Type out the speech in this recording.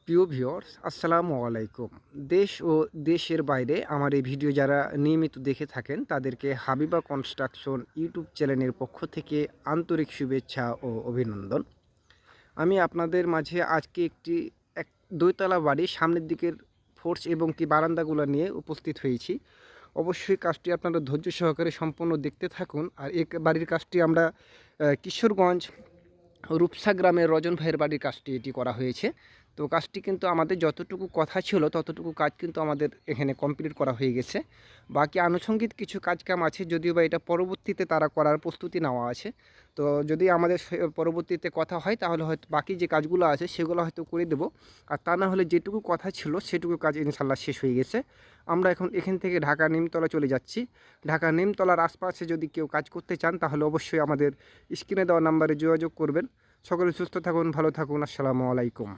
প্রিয় ভিউয়ার্স আসসালামু আলাইকুম। দেশ ও দেশের বাইরে আমার এই ভিডিও যারা নিয়মিত দেখে থাকেন তাদেরকে হাবিবা কনস্ট্রাকশন ইউটিউব চ্যানেলের পক্ষ থেকে আন্তরিক শুভেচ্ছা ও অভিনন্দন। আমি আপনাদের মাঝে আজকে একটি এক দোতলা বাড়ির সামনের দিকের ফোর্স এবং কি বারান্দাগুলো নিয়ে উপস্থিত হয়েছি। অবশ্যই কাজটি আপনারা ধৈর্য সহকারে সম্পূর্ণ দেখতে থাকুন। আর এই বাড়ির কাজটি আমরা কিশোরগঞ্জ রূপসা গ্রামের রজন ভাইয়ের বাড়ির কাজটি এটি করা হয়েছে। তো কাজটি কিন্তু আমাদের যতটুকু কথা ছিল ততটুকু কাজ কিন্তু আমাদের এখানে কমপ্লিট করা হয়ে গেছে। বাকি আনুষঙ্গিক কিছু কাজকাম আছে, যদিও বা এটা পরবর্তীতে তারা করার প্রস্তুতি নেওয়া আছে। তো যদি আমাদের পরবর্তীতে কথা হয় তাহলে হয়তো বাকি যে কাজগুলো আছে সেগুলো হয়তো করে দেব। আর তা না হলে যেটুকু কথা ছিল সেটুকু কাজ ইনশাল্লাহ শেষ হয়ে গেছে। আমরা এখন এখান থেকে ঢাকা নিমতলা চলে যাচ্ছি। ঢাকা নিমতলার আশপাশে যদি কেউ কাজ করতে চান তাহলে অবশ্যই আমাদের স্ক্রিনে দেওয়া নাম্বারে যোগাযোগ করবেন। সকলে সুস্থ থাকুন, ভালো থাকুন। আসসালামু আলাইকুম।